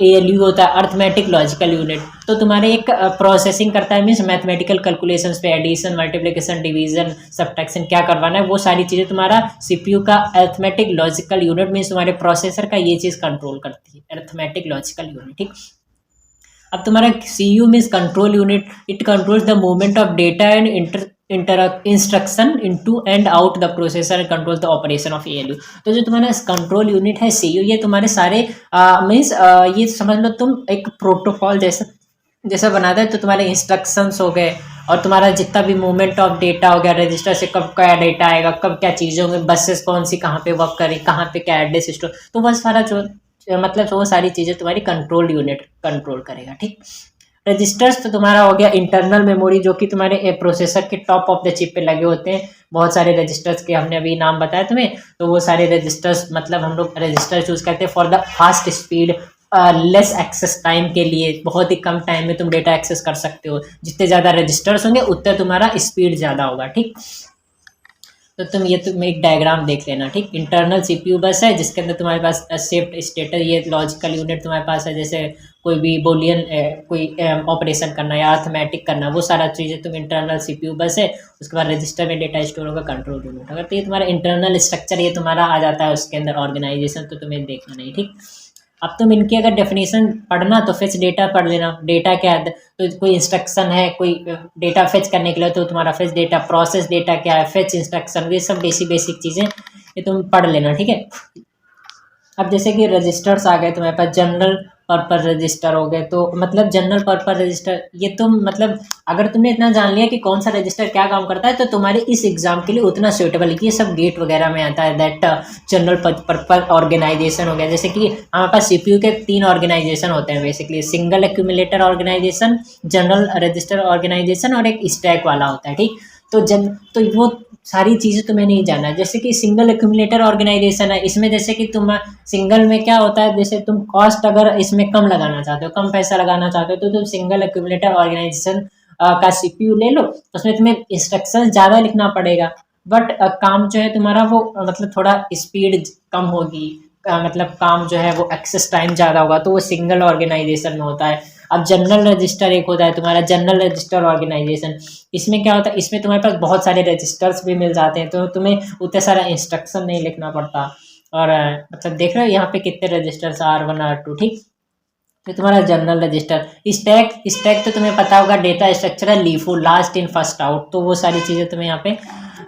एएलयू होता है, अर्थमेटिक लॉजिकल यूनिट। तो तुम्हारे एक प्रोसेसिंग करता है, मीन्स मैथमेटिकल कैलकुलेशंस पे, एडिशन, मल्टीप्लिकेशन, डिवीजन, सब्ट्रैक्शन क्या करवाना है वो सारी चीज़ें तुम्हारा सीपीयू का अर्थमेटिक लॉजिकल यूनिट, मीन्स तुम्हारे प्रोसेसर का ये चीज़ कंट्रोल करती है, अर्थमेटिक लॉजिकल यूनिट, ठीक। अब तुम्हारा CU means control unit, it controls the movement of data and instruction into and out the processor and control the operation of ALU. तो जो तुम्हारा कंट्रोल यूनिट है सीयू, ये तुम्हारे सारे मीन्स ये समझ लो तुम एक प्रोटोकॉल जैसा बनाता है। तो तुम्हारे इंस्ट्रक्शंस हो गए और तुम्हारा जितना भी मूवमेंट ऑफ डेटा हो गया, रजिस्टर से कब क्या डेटा आएगा, कब क्या चीज़ें होंगी, बसेस कौन सी कहाँ पे वर्क करें, कहाँ पे क्या एड्रेस स्टोर, तो वह सारा जो मतलब वो सारी चीज़ें तुम्हारी कंट्रोल यूनिट कंट्रोल करेगा, ठीक। रजिस्टर्स तो तुम्हारा हो गया इंटरनल मेमोरी, जो कि तुम्हारे प्रोसेसर के टॉप ऑफ द चिप पे लगे होते हैं। बहुत सारे रजिस्टर्स के हमने अभी नाम बताया तुम्हें। तो वो सारे रजिस्टर्स मतलब हम लोग रजिस्टर चूज करते हैं for the fast speed, less access time के लिए, बहुत ही कम टाइम में तुम डेटा एक्सेस कर सकते हो। जितने ज़्यादा रजिस्टर्स होंगे उतने तुम्हारा स्पीड ज़्यादा होगा, ठीक। तो तुम एक डायग्राम देख लेना, ठीक। इंटरनल सीपीयू बस है जिसके अंदर तुम्हारे पास शिफ्ट स्टेटस, ये लॉजिकल यूनिट तुम्हारे पास है। जैसे कोई भी बोलियन कोई ऑपरेशन करना या अर्थमेटिक करना, वो सारा चीज़ें तुम इंटरनल सीपीयू बस है। उसके बाद रजिस्टर में डेटा स्टोर होगा, कंट्रोल यूनिट होगा। तो ये तुम्हारा इंटरनल स्ट्रक्चर ये तुम्हारा आ जाता है उसके अंदर ऑर्गेनाइजेशन, तो तुम्हें देखना नहीं, ठीक। अब तुम इनकी अगर डेफिनेशन पढ़ना तो फेच डेटा पढ़ लेना। डेटा क्या है, तो कोई इंस्ट्रक्शन है, कोई डेटा फेच करने के लिए, तो तुम्हारा फेच डेटा, प्रोसेस डेटा क्या है, फेच इंस्ट्रक्शन, ये सब बेसिक चीज़ें ये तुम पढ़ लेना, ठीक है। अब जैसे कि रजिस्टर्स आ गए तुम्हारे पास, जनरल पर्पस रजिस्टर हो गए। तो मतलब जनरल पर्पस रजिस्टर ये तुम मतलब अगर तुमने इतना जान लिया कि कौन सा रजिस्टर क्या काम करता है, तो तुम्हारे इस एग्जाम के लिए उतना सूटेबल है। ये सब गेट वगैरह में आता है, दैट जनरल पर्पस ऑर्गेनाइजेशन हो गया। जैसे कि हमारे पास सीपीयू के 3 ऑर्गेनाइजेशन होते हैं basically, single accumulator organisation, general register organisation और एक स्टैक वाला होता है, ठीक। तो वो सारी चीज़ें तुम्हें नहीं जाना है। जैसे कि सिंगल एक्यूमुलेटर ऑर्गेनाइजेशन है, इसमें जैसे कि तुम सिंगल में क्या होता है, जैसे तुम कॉस्ट अगर इसमें कम लगाना चाहते हो, कम पैसा लगाना चाहते हो, तो तुम सिंगल एक्यूमुलेटर ऑर्गेनाइजेशन का सीपीयू ले लो। उसमें तुम्हें इंस्ट्रक्शन ज़्यादा लिखना पड़ेगा, बट काम जो है तुम्हारा वो मतलब थोड़ा स्पीड कम होगी, मतलब काम जो है वो एक्सेस टाइम ज़्यादा होगा, तो वो सिंगल ऑर्गेनाइजेशन में होता है। अब जनरल रजिस्टर एक होता है तुम्हारा, जनरल रजिस्टर ऑर्गेनाइजेशन। इसमें क्या होता है, इसमें तुम्हारे पास बहुत सारे रजिस्टर्स भी मिल जाते हैं, तो तुम्हें उतना सारा इंस्ट्रक्शन नहीं लिखना पड़ता। और मतलब देख रहे हो यहाँ पे कितने रजिस्टर्स, R1 R2, ठीक। तो तुम्हारा जनरल रजिस्टर। स्टैक तो तुम्हें पता होगा, डेटा स्ट्रक्चर है, LIFO, last in first out. तो वो सारी चीज़ें तुम्हें यहाँ पे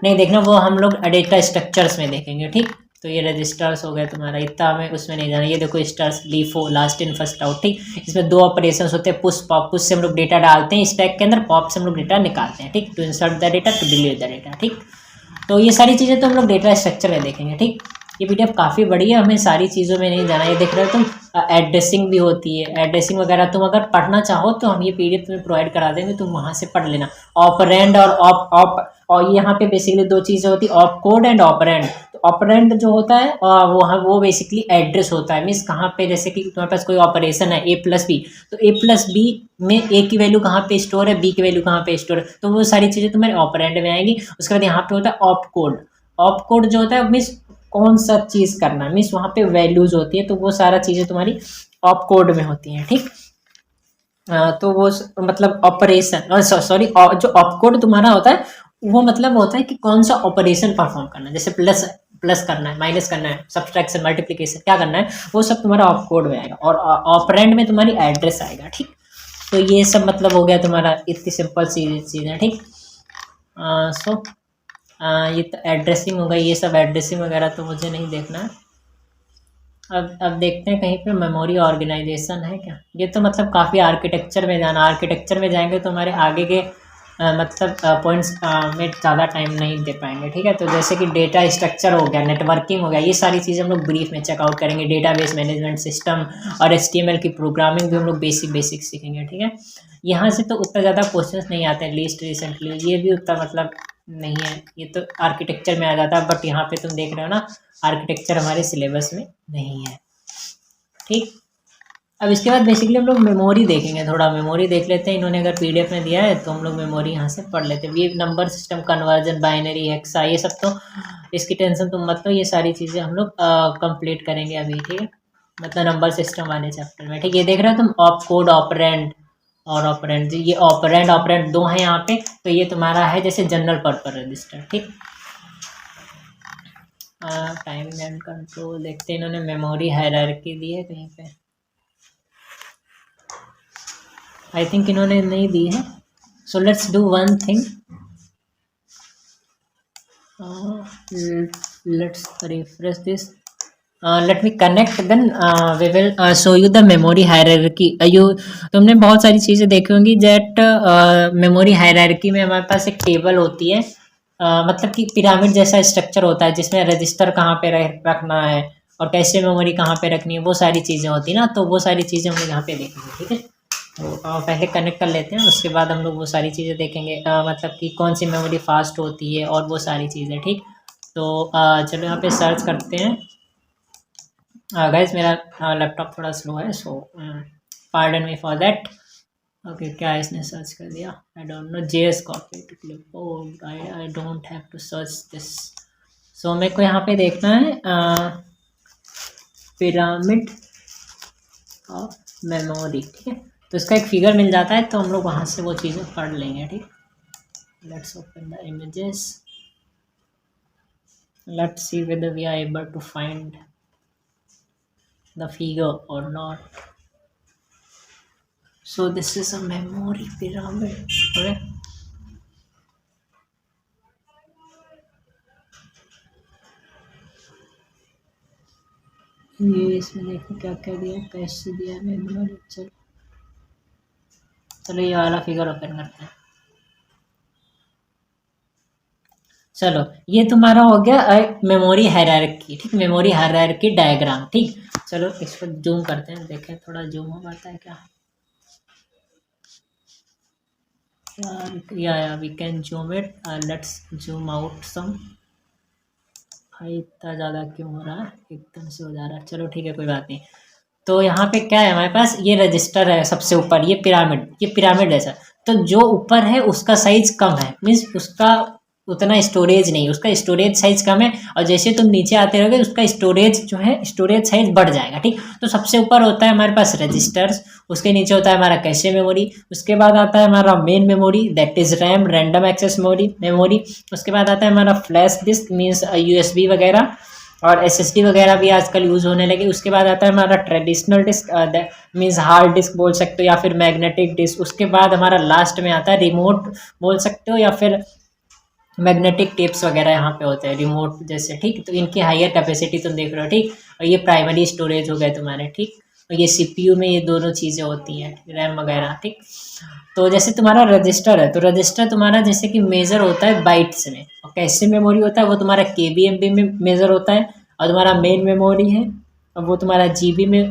नहीं देखना, वो हम लोग डेटा स्ट्रक्चर्स में देखेंगे, ठीक। तो ये रजिस्टर्स हो गए तुम्हारा, इतना हमें उसमें नहीं जाना। ये देखो stars, LIFO, last in first out, ठीक। इसमें 2 ऑपरेशंस होते हैं, पुश पॉप। पुश से हम लोग डेटा डालते हैं स्टैक के अंदर, पॉप से हम लोग डेटा निकालते हैं, ठीक। To insert the data, to delete the data, ठीक। तो ये सारी चीज़ें तो हम लोग डेटा स्ट्रक्चर में देखेंगे, ठीक। ये पीडीएफ काफ़ी बड़ी है, हमें सारी चीज़ों में नहीं जाना। ये देख रहे हो तुम, एड्रेसिंग भी होती है, एड्रेसिंग वगैरह तुम अगर पढ़ना चाहो तो हम ये पीडीएफ तुम्हें प्रोवाइड करा देंगे, तुम वहाँ से पढ़ लेना। ऑपरेंड और और यहाँ पे बेसिकली 2 चीज़ें होती है, ऑप कोड एंड ऑपरेंड। तो ऑपरेंड जो होता है वो बेसिकली एड्रेस होता है, मीन्स कहाँ पे, जैसे कि तुम्हारे पास कोई ऑपरेशन है A+B, तो A+B में A की वैल्यू कहाँ पे स्टोर है, B की वैल्यू कहाँ पे स्टोर है, तो वो सारी चीज़ें तुम्हारे ऑपरेंड में आएंगी। उसके बाद यहाँ पे होता है ऑप कोड। ऑप कोड जो होता है मीन्स कौन सा चीज़ करना है, मीन्स वहाँ पे वैल्यूज होती है, तो वो सारा चीज़ें तुम्हारी ऑप कोड में होती हैं, ठीक। तो वो मतलब ऑपरेशन, सॉरी, जो ऑप कोड तुम्हारा होता है वो मतलब होता है कि कौन सा ऑपरेशन परफॉर्म करना है, जैसे प्लस करना है, माइनस करना है, सब्सट्रैक्शन, मल्टीप्लिकेशन क्या करना है, वो सब तुम्हारा ऑप कोड में आएगा। और ऑपरेंड में तुम्हारी एड्रेस आएगा, ठीक। तो ये सब मतलब हो गया तुम्हारा, इतनी सिंपल चीज़ें, ठीक। सो ये तो एड्रेसिंग हो गई, ये सब एड्रेसिंग वगैरह तो मुझे नहीं देखना है। अब देखते हैं कहीं पे मेमोरी ऑर्गेनाइजेशन है क्या। ये तो मतलब काफ़ी आर्किटेक्चर में जाना, आर्किटेक्चर में जाएंगे तो हमारे आगे के मतलब पॉइंट्स में ज़्यादा टाइम नहीं दे पाएंगे, ठीक है। तो जैसे कि डेटा स्ट्रक्चर हो गया, नेटवर्किंग हो गया, ये सारी चीज़ें हम लोग ब्रीफ में चेकआउट करेंगे। डेटाबेस मैनेजमेंट सिस्टम और HTML की प्रोग्रामिंग भी हम लोग बेसिक सीखेंगे, ठीक है। यहाँ से तो उतना ज़्यादा क्वेश्चंस नहीं आते हैं लीस्ट रिसेंटली, ये भी उतना मतलब नहीं है, ये तो आर्किटेक्चर में आ जाता है। बट यहाँ पे तुम देख रहे हो ना, आर्किटेक्चर हमारे सिलेबस में नहीं है, ठीक। अब इसके बाद बेसिकली हम लोग मेमोरी देखेंगे, थोड़ा मेमोरी देख लेते हैं। इन्होंने अगर PDF में दिया है तो हम लोग मेमोरी यहाँ से पढ़ लेते हैं। ये number system conversion, binary, hexa, ये सब तो इसकी टेंशन तुम मत लो, ये सारी चीज़ें हम लोग कंप्लीट करेंगे अभी, ठीक है। मतलब नंबर सिस्टम वाले चैप्टर में, ठीक। ये देख रहे हो तुम, ऑप कोड, ऑपरेंड और ऑपरेंड, ये ऑपरेंड दो हैं यहाँ पे। तो ये तुम्हारा है जैसे जनरल पर्पस रजिस्टर, ठीक। टाइम एंड कंट्रोल देखते हैं, इन्होंने मेमोरी हायरार्की दी है कहीं पे, आई थिंक इन्होंने नहीं दी है। So let's do one thing, let's refresh this, let me connect, then we will show you the memory hierarchy. तुमने बहुत सारी चीज़ें देखी होंगी दैट मेमोरी हायरार्की में हमारे पास एक टेबल होती है, मतलब कि पिरामिड जैसा स्ट्रक्चर होता है जिसमें रजिस्टर कहाँ पे रखना है और कैसे मेमोरी कहाँ पे रखनी है, वो सारी चीज़ें होती है ना। तो वो सारी चीज़ें हम लोग यहाँ पे देखेंगे, ठीक है। तो पहले कनेक्ट कर लेते हैं, उसके बाद हम लोग वो सारी चीज़ें देखेंगे, मतलब कि कौन सी मेमोरी फास्ट होती है और वो सारी चीज़ें, ठीक। तो चलो यहाँ पे सर्च करते हैं। गाइस मेरा लैपटॉप थोड़ा स्लो है, so pardon me for that. Okay, क्या इसने सर्च कर दिया, I don't know, JS copy to clip, oh I don't have to search this. सो मेरे को यहाँ पे देखना है पिरामिड ऑफ मेमोरी, ठीक है। तो इसका एक फिगर मिल जाता है, तो हम लोग वहाँ से वो चीज़ें पढ़ लेंगे, ठीक। Let's open the images, let's see whether we are able to find the figure or not. So this is a memory pyramid, okay. ये इसमें देखो क्या क्या दिया, कैसे दिया मेमोरी। चलो ये वाला फिगर ओपन करते हैं। चलो ये तुम्हारा हो गया मेमोरी हायरार्की, ठीक। मेमोरी हायरार्की डायग्राम, ठीक। चलो इसको जूम करते हैं, देखें थोड़ा जूम हो पाता है क्या। या we can zoom it, let's zoom out some. भाई इतना ज़्यादा क्यों हो रहा है, एकदम से हो जा रहा है। चलो ठीक है, कोई बात नहीं। तो यहाँ पे क्या है हमारे पास, ये रजिस्टर है सबसे ऊपर, ये पिरामिड है सर। तो जो ऊपर है उसका साइज कम है, मीन्स उसका उतना स्टोरेज नहीं, उसका स्टोरेज साइज कम है। और जैसे तुम नीचे आते रहोगे उसका स्टोरेज जो है, स्टोरेज साइज बढ़ जाएगा, ठीक। तो सबसे ऊपर होता है हमारे पास रजिस्टर्स, उसके नीचे होता है हमारा कैशे मेमोरी, उसके बाद आता है हमारा main memory that is RAM, random access memory. उसके बाद आता है हमारा फ्लैश डिस्क, मीन्स USB वगैरह, और SSD वगैरह भी आजकल यूज़ होने लगे। उसके बाद आता है हमारा traditional disk, means hard disk बोल सकते हो या फिर मैग्नेटिक डिस्क। उसके बाद हमारा लास्ट में आता है रिमोट बोल सकते हो या फिर मैग्नेटिक टेप्स वगैरह यहाँ पे होते हैं रिमोट जैसे, ठीक। तो इनकी हायर कैपेसिटी तुम देख रहे हो, ठीक। और ये प्राइमरी स्टोरेज हो गए तुम्हारे, ठीक। और ये CPU में ये दोनों चीज़ें होती हैं, रैम वगैरह, ठीक। तो जैसे तुम्हारा रजिस्टर है, तो रजिस्टर तुम्हारा जैसे कि मेज़र होता है बाइट्स में, और कैसे मेमोरी होता है वो तुम्हारा KB MB में मेज़र होता है। और तुम्हारा मेन मेमोरी है और वो तुम्हारा GB में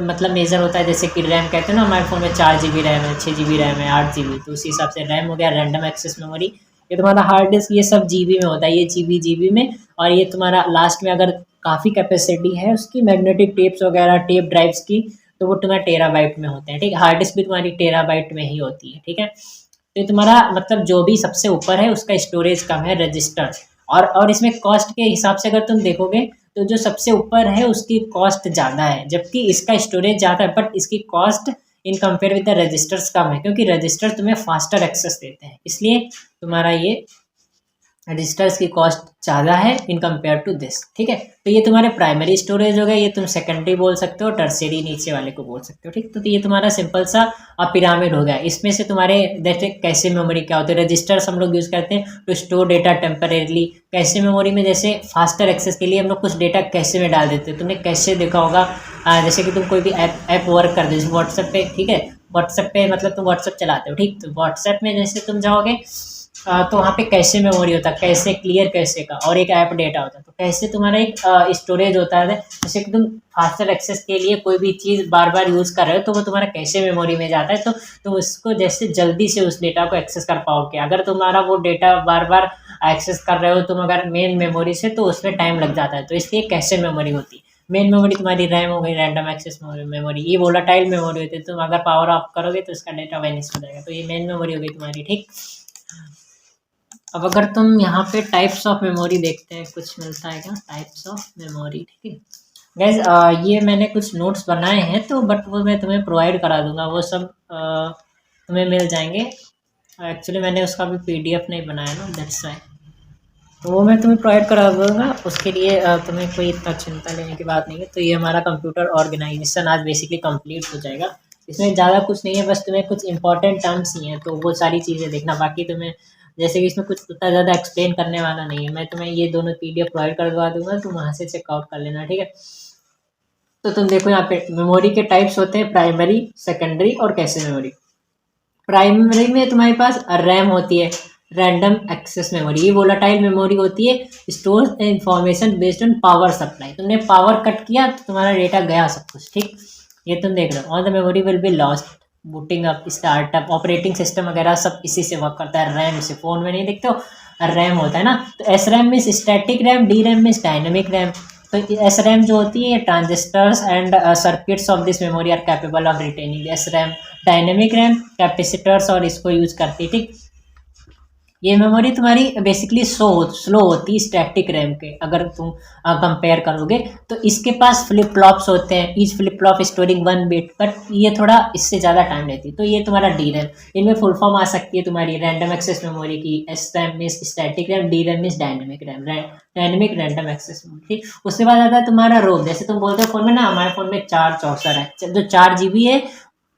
मतलब मेज़र होता है। जैसे कि रैम कहते हैं ना, हमारे फ़ोन में 4 GB रैम है, 6 GB रैम है, 8 GB, तो उसी हिसाब से रैम हो गया, रैंडम एक्सेस मेमोरी। ये तुम्हारा हार्ड डिस्क, ये सब GB में होता है, ये GB में। और ये तुम्हारा लास्ट में अगर काफ़ी कैपेसिटी है उसकी, मैग्नेटिक टेप्स वगैरह, टेप ड्राइव्स की, तो वो तुम्हारा टेराबाइट में होते हैं, ठीक। हार्ड डिस्क भी तुम्हारी टेराबाइट में ही होती है, ठीक है। तो तुम्हारा मतलब जो भी सबसे ऊपर है उसका स्टोरेज कम है, रजिस्टर। और इसमें कॉस्ट के हिसाब से अगर तुम देखोगे तो जो सबसे ऊपर है उसकी कॉस्ट ज़्यादा है, जबकि इसका स्टोरेज ज़्यादा है, बट इसकी cost in compare with the registers कम है, क्योंकि रजिस्टर तुम्हें फास्टर एक्सेस देते हैं, इसलिए तुम्हारा ये रजिस्टर्स की कॉस्ट ज़्यादा है इन कंपेयर टू दिस, ठीक है। तो ये तुम्हारे प्राइमरी स्टोरेज हो गए, ये तुम सेकेंडरी बोल सकते हो, टर्सरी नीचे वाले को बोल सकते हो, ठीक। तो ये तुम्हारा सिंपल सा पिरामिड हो गया। इसमें से तुम्हारे जैसे कैसे मेमोरी क्या होते हैं, रजिस्टर्स हम लोग यूज़ करते हैं टू स्टोर डेटा टेम्परेरली। कैसे मेमोरी में जैसे फास्टर एक्सेस के लिए हम लोग कुछ डेटा कैसे में डाल देते हैं, तुमने कैसे देखा होगा, जैसे कि तुम कोई भी ऐप वर्क कर दो जैसे व्हाट्सएप पे, ठीक है। व्हाट्सएप पे मतलब तुम व्हाट्सएप चलाते हो, ठीक। तो व्हाट्सएप में जैसे तुम जाओगे तो वहाँ पे कैशे मेमोरी होता है, कैशे क्लियर कैशे का, और एक ऐप डेटा होता है। तो कैशे तुम्हारा एक स्टोरेज होता है, जैसे कि तुम फास्टर एक्सेस के लिए कोई भी चीज़ बार बार यूज़ कर रहे हो तो वो तुम्हारा कैशे मेमोरी में जाता है, तो तुम उसको जैसे जल्दी से उस डेटा को एक्सेस कर पाओगे। अगर तुम्हारा वो डेटा बार बार एक्सेस कर रहे हो तुम अगर मेन मेमोरी से, तो उसमें टाइम लग जाता है, तो इसलिए कैशे मेमोरी होती है। मेन मेमोरी तुम्हारी रैम हो गई, रैंडम एक्सेस मेमोरी, ये वोलाटाइल मेमोरी होती है, तुम अगर पावर ऑफ करोगे तो इसका डेटा वेनिश हो जाएगा, तो ये मेन मेमोरी हो गई तुम्हारी, ठीक। अब अगर तुम यहाँ पे टाइप्स ऑफ मेमोरी देखते हैं, कुछ मिलता है क्या टाइप्स ऑफ मेमोरी, ठीक है गैस। ये मैंने कुछ नोट्स बनाए हैं तो बट वो मैं तुम्हें प्रोवाइड करा दूंगा, वो सब तुम्हें मिल जाएंगे। एक्चुअली मैंने उसका भी पीडीएफ नहीं बनाया ना, दैट्स वाई, तो वो मैं तुम्हें प्रोवाइड करा दूंगा। उसके लिए तुम्हें कोई इतना चिंता लेने की बात नहीं है। तो ये हमारा कंप्यूटर ऑर्गेनाइजेशन आज बेसिकली कंप्लीट हो जाएगा। इसमें ज़्यादा कुछ नहीं है, बस तुम्हें कुछ इंपॉर्टेंट टर्म्स ही हैं, तो वो सारी चीज़ें देखना। बाकी तुम्हें जैसे कि इसमें कुछ उतना ज़्यादा एक्सप्लेन करने वाला नहीं है, मैं तुम्हें ये दोनों पीडीएफ प्रोवाइड करवा दूंगा, तुम वहाँ से चेकआउट कर लेना, ठीक है। तो तुम देखो यहाँ पे मेमोरी के टाइप्स होते हैं प्राइमरी, सेकेंडरी और कैशे मेमोरी। प्राइमरी में तुम्हारे पास रैम होती है, रैंडम एक्सेस मेमोरी, ये वोलाटाइल मेमोरी होती है, store information based on power supply. तुमने पावर कट किया तो तुम्हारा डेटा गया सब कुछ, ठीक। ये तुम देख रहे हो, on the memory will be lost, booting up, startup, operating system वगैरह सब इसी से वर्क करता है, रैम से। फोन में नहीं देखते हो रैम होता है ना, तो S RAM means static RAM, D RAM means dynamic RAM. तो एस रैम जो होती है, transistors and circuits of this memory are capable of retaining S RAM. Dynamic RAM capacitors और इसको यूज करती है, ठीक। ये मेमोरी तुम्हारी बेसिकली स्लो होती है स्टैटिक रैम के, अगर तुम कंपेयर करोगे तो इसके पास फ्लिप फ्लॉप्स होते हैं, each flip flop storing 1 bit, but ये थोड़ा इससे ज़्यादा टाइम लेती है। तो ये तुम्हारा डी रैम, इनमें फुल फॉर्म आ सकती है तुम्हारी रैंडम एक्सेस मेमोरी की, S RAM means static RAM, D RAM means dynamic RAM, dynamic random access memory, ठीक। उसके बाद आता है तुम्हारा रोम, जैसे तुम बोलते हो फोन में ना, हमारे फोन में 464 है, जो 4 GB है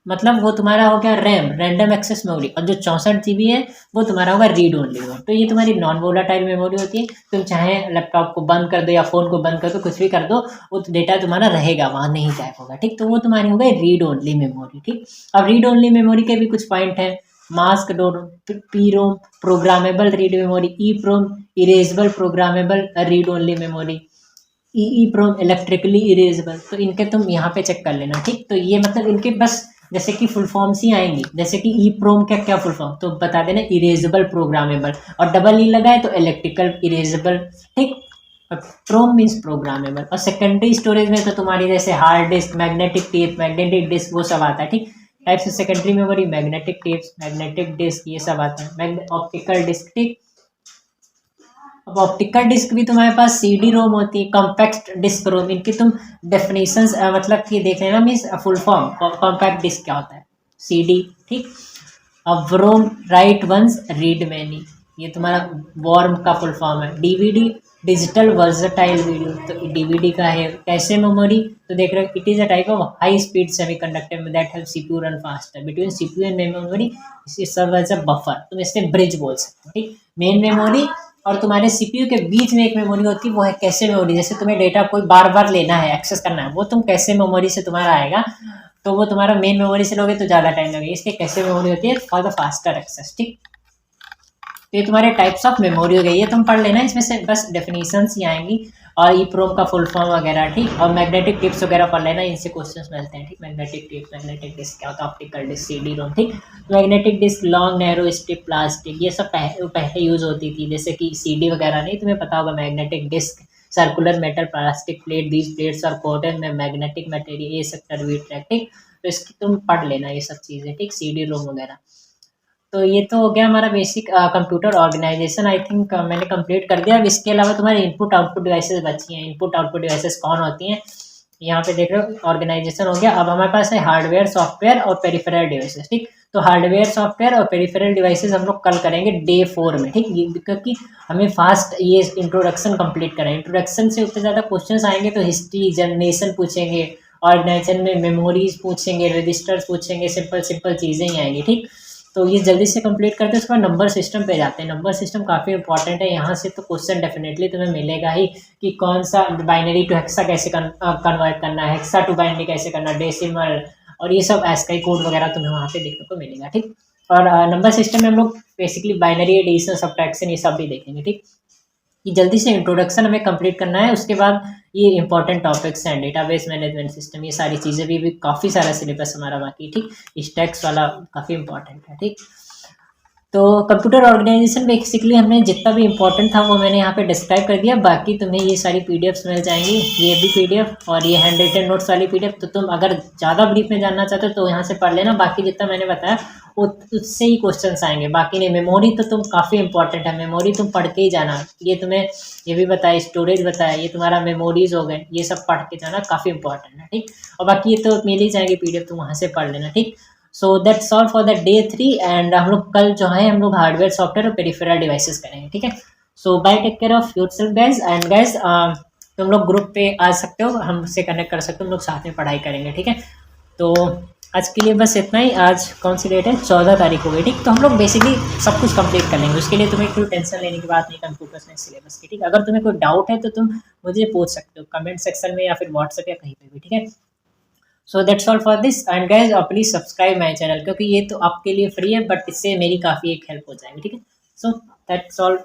मतलब वो तुम्हारा हो गया रैम, रैंडम एक्सेस मेमोरी, और जो 64 GB है वो तुम्हारा होगा रीड ओनली मोड। तो ये तुम्हारी नॉन वोलाटाइल मेमोरी होती है, तुम चाहे लैपटॉप को बंद कर दो या फोन को बंद कर दो, कुछ भी कर दो, वो डेटा तुम्हारा रहेगा वहाँ, नहीं गायब होगा, ठीक। तो वो तुम्हारी हो गई रीड ओनली मेमोरी, ठीक। अब रीड ओनली मेमोरी के भी कुछ पॉइंट है, mask door, P ROM, programmable read memory, E PROM, erasable programmable read only memory, E PROM electrically erasable. तो इनके तुम यहाँ पे चेक कर लेना, ठीक। तो ये मतलब इनके बस जैसे कि फुल फॉर्म्स ही आएंगी, जैसे कि ई प्रोम का क्या फुल फॉर्म, तो बता देना इरेजेबल प्रोग्रामेबल, और डबल ई लगाए तो इलेक्ट्रिकल इरेजेबल, ठीक। प्रोम मीन्स प्रोग्रामेबल। और सेकेंडरी स्टोरेज में तो तुम्हारी जैसे hard disk, magnetic tape, magnetic disk, वो सब आता है, ठीक। Types of secondary memory, magnetic tapes, magnetic disk, ये सब आता है, ऑप्टिकल डिस्क, ठीक। अब ऑप्टिकल डिस्क भी तुम्हारे पास सीडी रोम होती है, कॉम्पैक्ट डिस्क रोम, इनकी तुम डेफिनेशंस मतलब कि देख लेना, means full form compact disc क्या होता है, सीडी, ठीक। अब ROM write once read many, ये तुम्हारा वॉर्म का फुल फॉर्म है। डीवीडी डिजिटल वर्सटाइल वीडियो, तो डीवीडी का है। कैसे मेमोरी, तो देख रहे हो, it is a type of high speed semiconductor that help CPU run faster between CPU and main memory, serve as a buffer, तुम इससे ब्रिज बोल सकते हो, ठीक। मेन मेमोरी और तुम्हारे सीपीयू के बीच में एक मेमोरी होती है, वो है कैशे मेमोरी। जैसे तुम्हें डेटा कोई बार बार लेना है, एक्सेस करना है, वो तुम कैशे मेमोरी से तुम्हारा आएगा, तो वो तुम्हारा मेन मेमोरी से लोगे तो ज़्यादा टाइम लगेगा, इसलिए कैशे मेमोरी होती है फॉर द फास्टर एक्सेस, ठीक। तो ये तुम्हारे टाइप्स ऑफ मेमोरी हो गई, ये तुम पढ़ लेना, इसमें से बस डेफिनेशंस ही आएंगी, और ई प्रोम का फुल फॉर्म वगैरह, ठीक। और मैग्नेटिक टिप्स वगैरह पढ़ लेना, इनसे क्वेश्चंस मिलते हैं, ठीक। मैग्नेटिक टिप्स, मैग्नेटिक डिस्क क्या होता है, ऑप्टिकल डिस्क, सीडी रोम, ठीक। Magnetic disk long narrow strip plastic, ये सब पहले यूज होती थी, जैसे कि सीडी वगैरह नहीं, तुम्हें पता होगा। Magnetic disk circular metal plastic plate, these plates और कोटेड में मैग्नेटिक मटेरियल, ये सब टर्बीट, ठीक। तो इसकी तुम पढ़ लेना ये सब चीज़ें, ठीक, सीडी रोम वगैरह। तो ये तो हो गया हमारा basic computer organisation, I think मैंने कंप्लीट कर दिया। अब इसके अलावा तुम्हारे इनपुट आउटपुट डिवाइसेस बची हैं। इनपुट आउटपुट डिवाइसेस कौन होती हैं, यहाँ पे देख रहे हो, ऑर्गेनाइजेशन हो गया। अब हमारे पास है हार्डवेयर, सॉफ्टवेयर और पेरिफेरल डिवाइसेस, ठीक। तो हार्डवेयर, सॉफ्टवेयर और पेरिफेरल डिवाइसेस हम लोग कल करेंगे डे 4 में, ठीक। क्योंकि हमें फास्ट ये इंट्रोडक्शन कंप्लीट करें, इंट्रोडक्शन से उतने ज़्यादा क्वेश्चन आएंगे, तो हिस्ट्री, जनरेशन पूछेंगे, ऑर्गेनाइजेशन में मेमोरीज पूछेंगे, रजिस्टर्स पूछेंगे, सिंपल सिंपल चीज़ें ही आएंगी, ठीक। तो ये जल्दी से कंप्लीट करते हैं, उसके बाद नंबर सिस्टम पे जाते हैं। नंबर सिस्टम काफ़ी इंपॉर्टेंट है, यहाँ से तो क्वेश्चन डेफिनेटली तुम्हें मिलेगा ही, कि कौन सा बाइनरी टू हेक्सा कैसे कन्वर्ट करना है, हेक्सा टू बाइनरी कैसे करना, डेसिमल, और ये सब एस्काई कोड वगैरह तुम्हें वहाँ पे देखने को मिलेगा, ठीक। और नंबर सिस्टम में हम लोग बेसिकली बाइनरी एडिशन, सब्ट्रैक्शन ये सब भी देखेंगे, ठीक। ये जल्दी से इंट्रोडक्शन हमें कंप्लीट करना है, उसके बाद ये इंपॉर्टेंट टॉपिक्स हैं, डेटाबेस मैनेजमेंट सिस्टम, ये सारी चीज़ें भी काफ़ी सारा सिलेबस हमारा बाकी, ठीक। स्टैक्स वाला काफ़ी इंपॉर्टेंट है, ठीक। तो कंप्यूटर ऑर्गेनाइजेशन बेसिकली हमने जितना भी इंपॉर्टेंट था वो मैंने यहाँ पे डिस्क्राइब कर दिया। बाकी तुम्हें ये सारी पीडीएफ्स मिल जाएंगी, ये भी पीडीएफ और ये हैंड रिटन नोट्स वाली पीडीएफ। तो तुम अगर ज़्यादा ब्रीफ में जानना चाहते हो तो यहाँ से पढ़ लेना, बाकी जितना मैंने बताया उससे ही क्वेश्चन आएंगे, बाकी नहीं। मेमोरी तो तुम काफ़ी इंपॉर्टेंट है, मेमोरी तुम पढ़ के ही जाना। ये तुम्हें ये भी बताया, स्टोरेज बताया, ये तुम्हारा मेमोरीज हो गए, ये सब पढ़ के जाना, काफ़ी इंपॉर्टेंट है, ठीक। और बाकी ये तो मिल ही जाएंगे पीडीएफ, तुम वहाँ से पढ़ लेना, ठीक। So that's all for the day 3। And हम लोग कल जो है हम लोग हार्डवेयर, सॉफ्टवेयर और पेरिफेरल डिवाइसेस करेंगे, ठीक है। So bye, take care of yourself guys. And guys तुम लोग ग्रुप पे आ सकते हो, हमसे कनेक्ट कर सकते हो, हम लोग साथ में पढ़ाई करेंगे, ठीक है। तो आज के लिए बस इतना ही। आज कौन सी डेट है? 14 तारीख हो गई, ठीक। तो हम लोग बेसिकली सब कुछ कंप्लीट कर लेंगे, उसके लिए तुम्हें कोई टेंशन लेने की बात नहीं कंप्यूटर साइंस सिलेबस की, ठीक। अगर तुम्हें कोई डाउट है तो तुम मुझे पूछ सकते हो कमेंट सेक्शन में या फिर व्हाट्सएप या कहीं पे भी, ठीक है। सो that's all for this. And guys please subscribe my channel, क्योंकि ये तो आपके लिए फ्री है बट इससे मेरी काफ़ी एक हेल्प हो जाएगी, ठीक है। सो दैट्स ऑल